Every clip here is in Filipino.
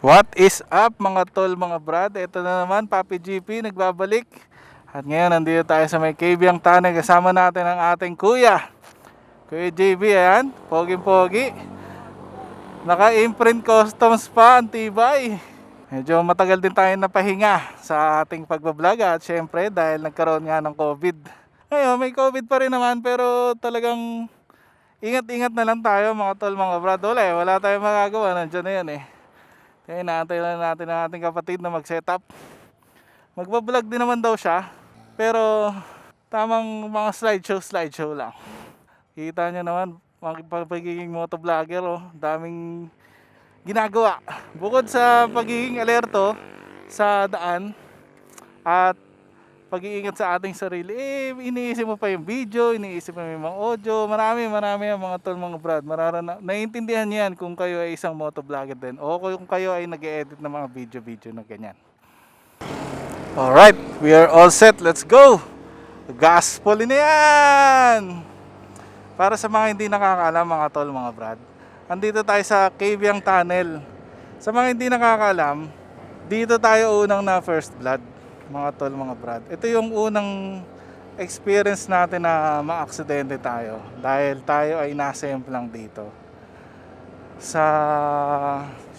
What is up mga tol, mga brad? Ito na naman, Papi GP nagbabalik. At ngayon nandito tayo sa may Cavyang Tanay. Kasama natin ang ating kuya JB, ayan, pogi-pogi. Naka-imprint customs pa, ang tibay. Medyo matagal din tayo napahinga sa ating pagbablog. At syempre dahil nagkaroon nga ng COVID. Ngayon may COVID pa rin naman, pero talagang ingat-ingat na lang tayo mga tol, mga brad. Wala tayong magagawa, nandiyan na yan eh. Kaya inaantay lang natin ang ating kapatid na mag-setup. Magbablog din naman daw siya, pero tamang mga slideshow lang. Kita nyo naman, pagiging motovlogger, oh, daming ginagawa. Bukod sa pagiging alerto sa daan at pag-iingat sa ating sarili, iniisip mo pa yung video, iniisip mo yung mga audio, marami ang mga tol, mga brad. Naiintindihan yan kung kayo ay isang motovlogger din o kung kayo ay nag-edit ng mga video na ganyan. Alright, we are all set, let's go! Gospel na yan! Para sa mga hindi nakakaalam mga tol, mga brad, andito tayo sa Cavyang Tunnel. Sa mga hindi nakakaalam, dito tayo unang na first blood, mga tol, mga brad. Ito yung unang experience natin na ma-aksidente tayo dahil tayo ay nasemp lang dito. Sa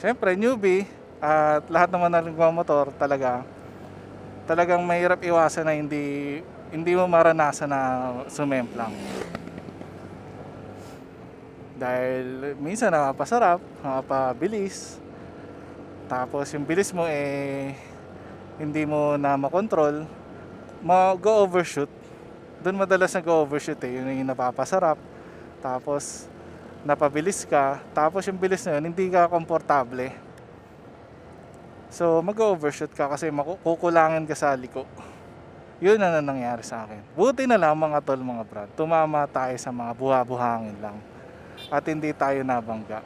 syempre newbie at lahat naman na nagmamotor, talagang mahirap iwasan na hindi mo maranasan na sumemp lang. Dahil minsan nakapasarap, nakapabilis, tapos yung bilis mo hindi mo na makontrol, mag-overshoot. Doon madalas nag-overshoot yun yung napapasarap, tapos napabilis ka, tapos yung bilis na yun hindi ka komportable. So mag-overshoot ka kasi kukulangin ka sa liko. Yun na nangyari sa akin. Buti na lang mga tol, mga brad, tumama tayo sa mga buha-buhangin lang at hindi tayo nabangga.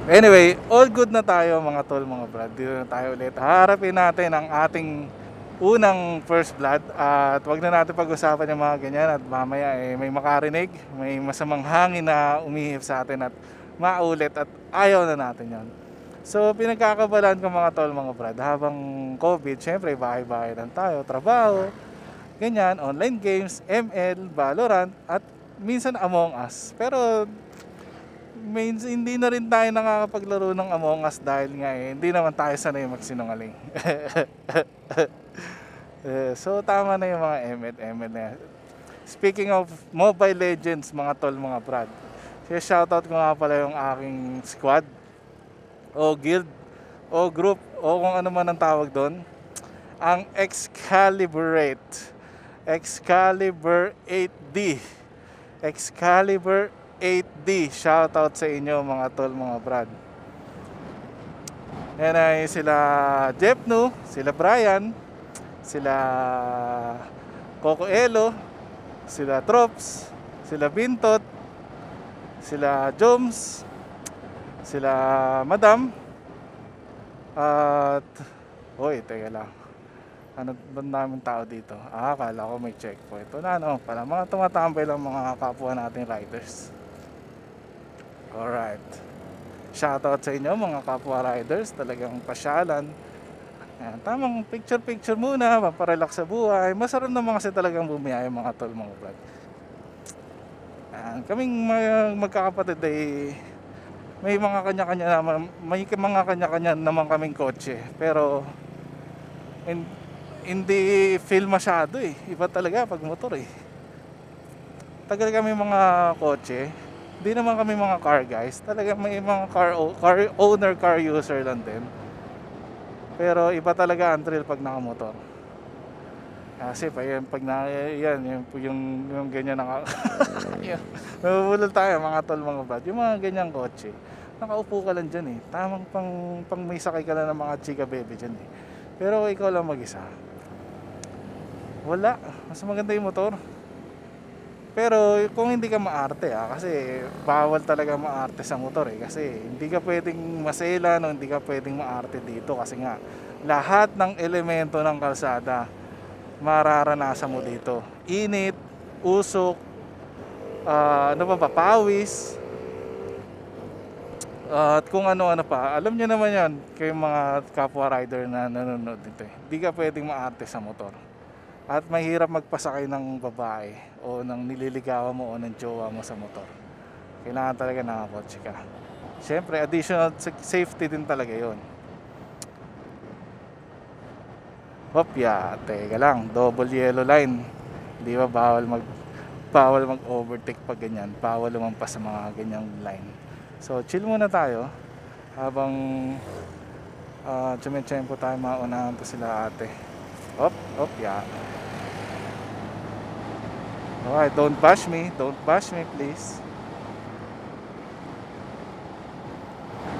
Anyway, all good na tayo mga tol, mga brad. Dito na tayo ulit. Harapin natin ang ating unang first blood at wag na natin pag-usapan yung mga ganyan at mamaya may makarinig, may masamang hangin na umihip sa atin at maulit at ayaw na natin yon. So pinagkakabalan ko mga tol, mga brad, habang COVID, syempre bahay-bahay lang tayo, trabaho, ganyan, online games, ML, Valorant at minsan Among Us. Pero hindi na rin tayo nakakapaglaro ng Among Us dahil nga hindi naman tayo sanay magsinungaling. So tama na yung mga ML na yan. Speaking of Mobile Legends mga tol, mga brad, shoutout ko nga pala yung aking squad o guild o group o kung ano man ang tawag doon, ang Excalibur 8D. Excalibur 8D. Shoutout sa inyo mga tol, mga brad. Yan ay sila Jepno, sila Brian, sila Coco Elo, sila Trops, sila Bintot, sila Joms, sila Madam, at teka lang, ano ba namin tao dito? Akala ko may checkpoint. Ito na pala, mga tumatambay lang mga kapwa nating riders. Alright, shoutout sa inyo mga kapwa riders, talagang pasyalan. Ayan, tamang picture muna, maparelax sa buhay. Masarap naman kasi talagang bumiyay mga tol, mga vlog. Kaming magkakapatid ay may mga kanya-kanya naman kaming kotse, pero hindi feel masyado iba talaga pag motor tagal kami mga kotse, hindi naman kami mga car guys, talaga may mga car owner, car user lang din, pero iba talaga ang thrill pag nakamotor. Kasi pag yung ganyan nabubulol tayo mga tol, mga brad, yung mga ganyang kotse, nakaupo ka lang dyan tamang pang may sakay ka lang ng mga chika baby dyan pero ikaw lang mag-isa, wala, mas maganda yung motor. Pero kung hindi ka maarte kasi bawal talaga maarte sa motor kasi hindi ka pwedeng maselan o hindi ka pwedeng maarte dito kasi nga lahat ng elemento ng kalsada mararanasan mo dito. Init, usok, pawis. At kung ano-ano pa, alam niyo naman yan, kayong mga kapwa rider na nanonood dito eh. Hindi ka pwedeng maarte sa motor. At mahirap magpasakay ng babae o ng nililigawan mo o ng jowa mo sa motor. Kailangan talaga nakakotse ka. Siyempre, additional safety din talaga yon. Hopya, teka lang, double yellow line. Di ba bawal mag-overtake pag ganyan. Bawal lumampas sa mga ganyang line. So, chill muna tayo habang tsumitsempo tayo, maunahan to sila ate. Hop, yeah. Okay, don't bash me please.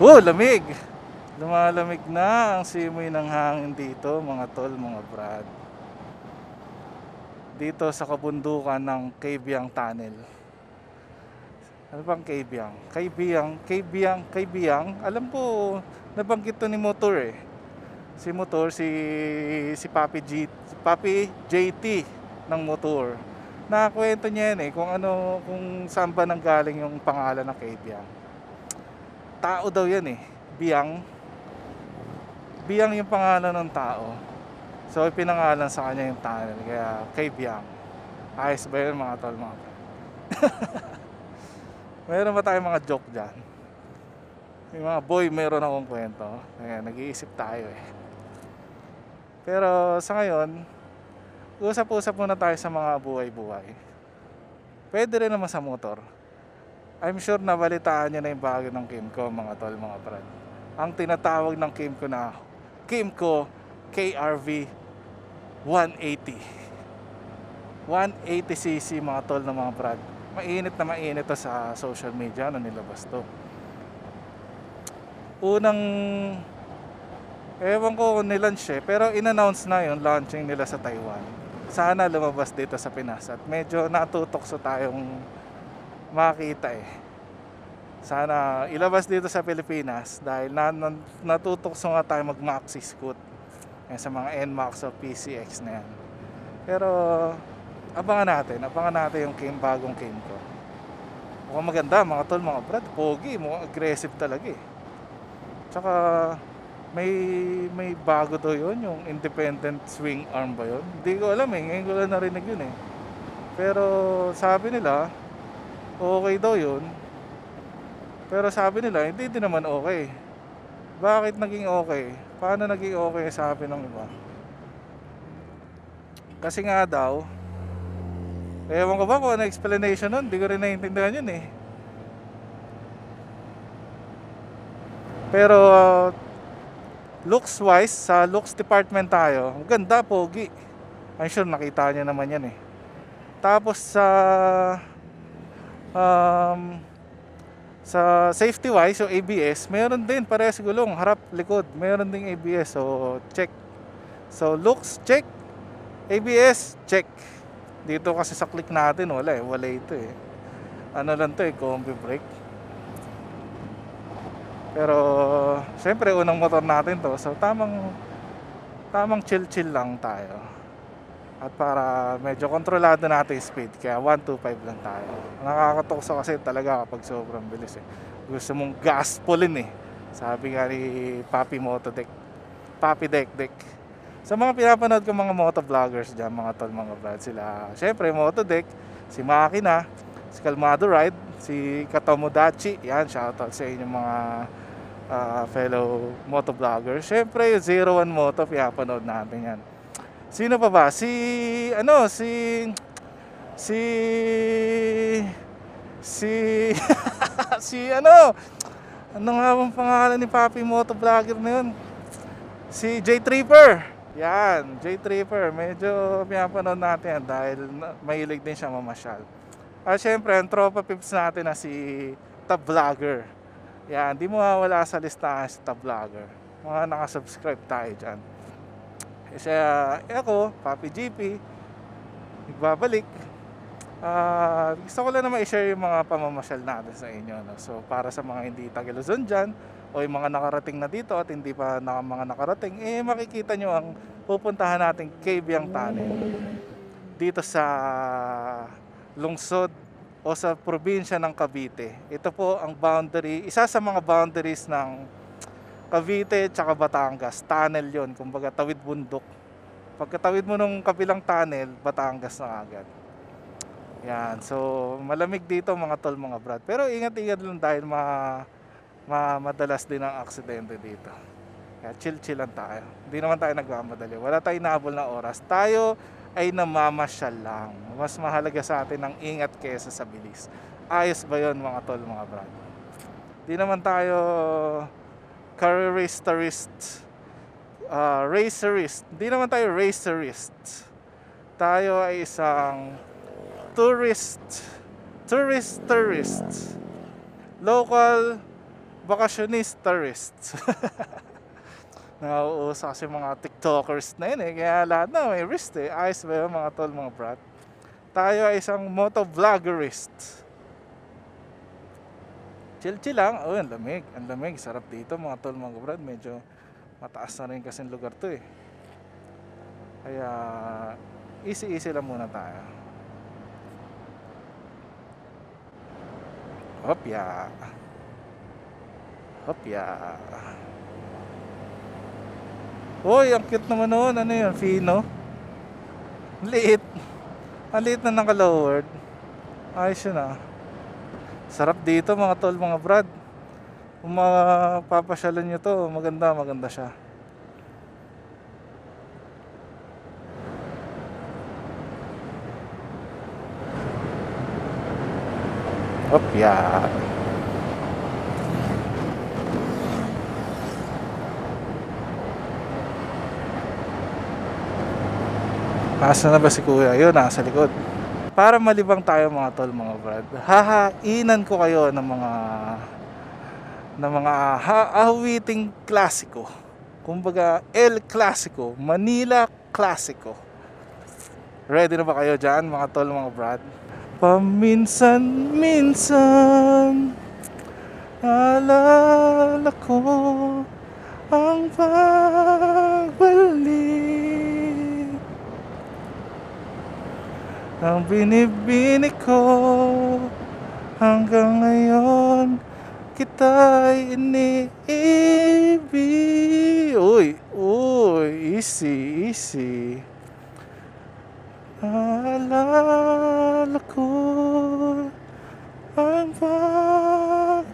Lamig! Lumalamig na ang simoy ng hangin dito, mga tol, mga brad. Dito sa kabundukan ng Kabyang Tunnel. Ano bang Kabyang? Alam ko, nabanggit to ni Motor eh. Si Papi JT ng Motor. Nakakwento niya yan eh, kung saan ba nanggaling yung pangalan ng Kabyang. Tao daw yan eh, Biyang yung pangalan ng tao. So ipinangalan sa kanya yung tunnel, kaya Kabyang. Ayos ba yun mga tol, mga tol? Meron ba tayong mga joke dyan? Yung mga boy, meron akong kwento. Ayan, nag-iisip tayo eh. Pero sa ngayon, usap-usap muna tayo sa mga buhay-buhay. Pwede rin naman sa motor. I'm sure nabalitaan nyo na yung bago ng Kymco, mga tol, mga brad. Ang tinatawag ng Kymco na Kymco KRV 180. 180cc, mga tol, na mga brad. Mainit to sa social media na nilabas to. Ewan ko kung nilaunch eh, pero in-announce na yun, launching nila sa Taiwan. Sana lumabas dito sa Pinas at medyo natutokso tayong makita eh. Sana ilabas dito sa Pilipinas dahil natutokso nga tayo mag-maxi scoot sa mga NMAX o PCX na yan. Pero abangan natin yung bagong Kymco. Mukhang maganda mga tol, mga brad, pogi, mukhang aggressive talaga eh. Tsaka may bago daw yun, yung independent swing arm ba yun? Hindi ko alam eh, ngayon ko lang narinig yun eh. Pero sabi nila, okay daw yun. Pero sabi nila, hindi din naman okay. Bakit naging okay? Paano naging okay, sabi ng iba? Kasi nga daw, ewan ko ba kung ano explanation nun, hindi ko rin naiintindihan yun eh. Pero looks wise, sa looks department tayo, ganda, pogi. I'm sure nakita niyo naman yan eh. Tapos sa safety wise, yung ABS, meron din parehas gulong, harap, likod, meron ding ABS, so check. So looks, check. ABS, check. Dito kasi sa click natin, wala ito eh. Ano lang to eh, combi brake. Pero syempre unang motor natin to, so tamang chill lang tayo. At para medyo kontrolado natin yung speed, kaya 125 lang tayo. Nakakatukso kasi talaga kapag sobrang bilis eh. Gusto mong gaspolin eh. Sabi nga ni Papi Dekdek. Sa mga pinapanood ko mga motovloggers dyan, mga tol, mga brad, sila syempre Motodek, si Makina, si Kalmado Ride, si Katomodachi. Yan, shoutout sa inyong mga fellow motovloggers. Syempre yung 01 Moto, pinapanood natin yan. Sino pa ba? Si ano nga bang pangalan ni Papi motovlogger na yun? Si J Tripper. Yan, J Tripper. Medyo pinapanood natin yan dahil mahilig din siya mamasyal. At syempre, ang tropa pips natin na si Tab Vlogger. Yan, di mo mawala sa listahan si Tab Vlogger. Mga nakasubscribe tayo dyan. Kasi ako, Papi GP, nagbabalik. Gusto ko lang naman i-share yung mga pamamasyal natin sa inyo. No? So para sa mga hindi taga-Luzon dyan, o yung mga nakarating na dito at hindi pa mga nakarating, makikita nyo ang pupuntahan nating Kabyang Tunnel dito sa lungsod o sa probinsya ng Cavite. Ito po ang boundary, isa sa mga boundaries ng Cavite tsaka Batangas. Tunnel yon, kumbaga tawid bundok. Pagkatawid mo nung kabilang tunnel, Batangas na agad. Yan, so malamig dito mga tol, mga brad. Pero ingat-ingat lang dahil madalas din ang aksidente dito. Kaya chill lang tayo. Hindi naman tayo nagmamadali. Wala tayong nahabol na oras. Tayo ay namamasyal lang. Mas mahalaga sa atin ang ingat kaysa sa bilis. Ayos ba yun mga tol, mga brad? Di naman tayo careerist, racerist. Di naman tayo racerist. Tayo ay isang tourist. Local vacationist tourist. Nauuso kasi mga tiktokers na yun eh. Kaya lahat na may wrist eh. Ayos ba yun mga tol, mga brat? Tayo ay isang motovloggerist. Chill lang. Oh, ang lamig. Ang lamig. Sarap dito mga tol, mga brat. Medyo mataas na rin kasi lugar to eh. Kaya easy lang muna tayo. Hopya. Hoy, ang cute naman noon. Ano yun? Fino? Liit. Ang liit na naka-lowered. Ayos yun ah. Sarap dito mga tol, mga brad. Kung mapapasyalan nyo to, maganda siya. Hopya. Asa na ba si kuya? Yun, nasa likod. Para malibang tayo mga tol, mga brad, hahainan ko kayo ng mga awiting klasiko. Kumbaga El Clasico, Manila Clasico. Ready na ba kayo dyan mga tol, mga brad? Paminsan-minsan alala ko ang pagbalik, ang binibini ko hanggang ngayon kita'y iniibig. Uy, easy. Alala ko ang pagbalik,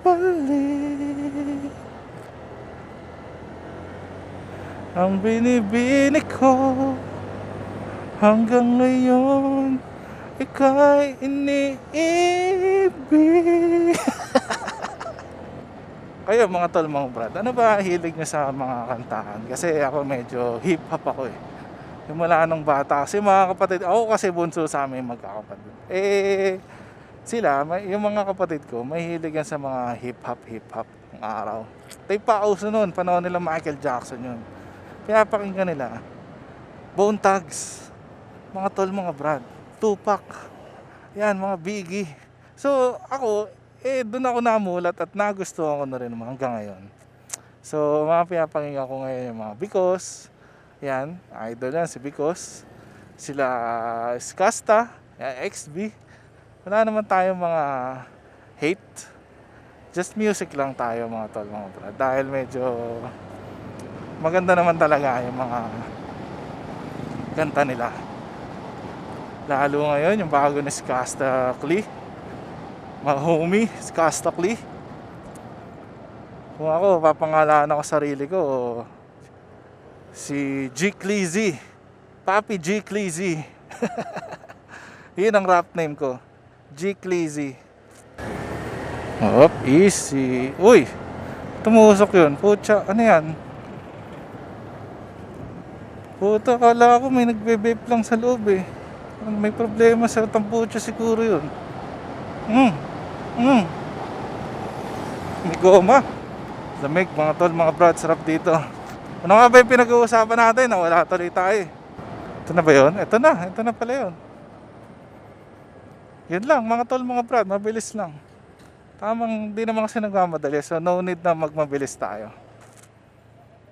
ang binibini ko hanggang ngayon ika'y iniibig. Kayo mga tol, mga brad, ano ba hilig nyo sa mga kantahan? Kasi ako medyo hip-hop ako eh. Mula nung bata, kasi mga kapatid, ako kasi bunso sa amin magkakapatid. Yung mga kapatid ko, mahilig yan sa mga hip-hop ng araw. Tayo pa uso nun, panahon nila Michael Jackson yun. Kaya pakinggan nila. Bone Thugs, mga tol, mga brad, Tupac, yan, mga Biggie. So ako, doon ako namulat at nagustuhan ko na rin hanggang ngayon. So mga pinapakinggan ko ngayon yung mga Because, yan, idol yan si Because, sila Skasta, yan, XB. Wala naman tayong mga hate, just music lang tayo mga tol, mga brad. Dahil medyo maganda naman talaga yung mga kanta nila. Lalo ngayon yung bago ni Skasta Klee, mga homie Skasta Klee. Kung ako, papangalanan ako sarili ko, si G. Cleezy, Papi G. Cleezy. Yun ang rap name ko, G. Cleezy. Easy. Uy, tumusok yun. Pucha, ano yan? Puta, kala ko may nagbe-vape lang sa loob eh. May problema sa tampucha siguro yun. May goma. Lamig mga tol, mga brad, sarap dito. Ano nga ba yung pinag-uusapan natin? Wala tuloy tayo. Ito na ba yun? Ito na pala yun. Yun lang mga tol, mga brad, mabilis lang. Tamang, di naman kasi nagmamadali, so no need na magmabilis tayo.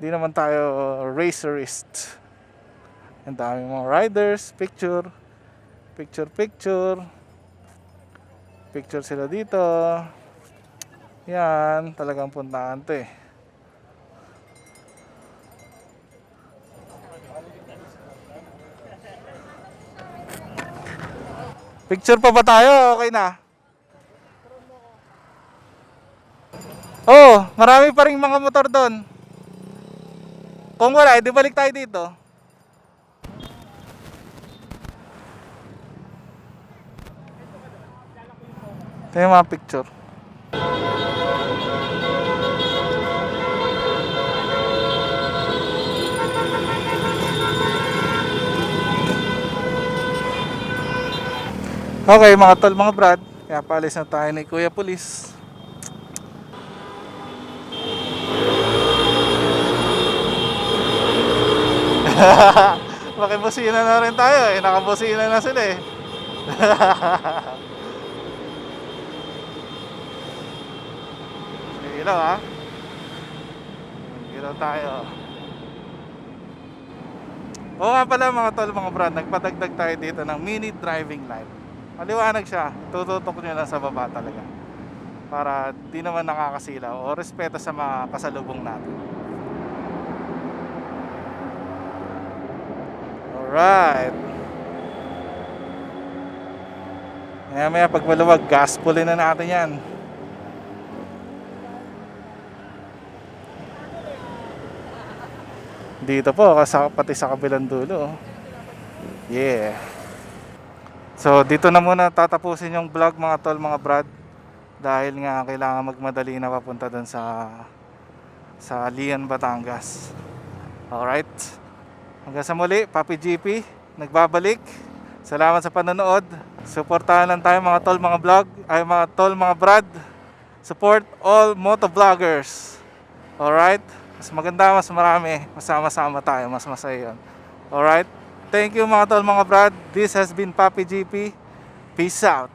Di naman tayo racerist. Ang daming mga riders, picture. Picture sila dito. Yan, talagang puntahan to eh. Picture pa ba tayo? Okay na. Oh, marami pa ring mga motor doon. Kung wala, edi balik tayo dito. Ito yung mga picture. Okay mga tol, mga brad, kaya paalis na tayo ni Kuya Pulis. Makibusina na rin tayo eh, nakabusina na sila eh. Ilaw ha. Ilaw tayo. Oo nga pala mga tol, mga brad, nagpadagdag tayo dito ng mini driving light. Maliwanag siya, tututok nyo lang sa baba talaga para di naman nakakasilaw o respeto sa mga kasalubong natin. Alright, maya maya pag maluwag, gas pulin na natin yan. Dito po, pati sa kabilang dulo. Yeah. So dito na muna tatapusin yung vlog mga tol, mga brad, dahil nga kailangan magmadali na papunta dun sa Lian, Batangas. Alright, hanggang sa muli, Papi GP nagbabalik. Salamat sa panonood. Suportahan lang tayo mga tol, mga vlog, ay mga tol, mga brad. Support all motovloggers. Alright, mas maganda, mas marami, masama-sama tayo, mas masaya yun. Alright, thank you mga tol, mga brad. This has been Papi GP. Peace out.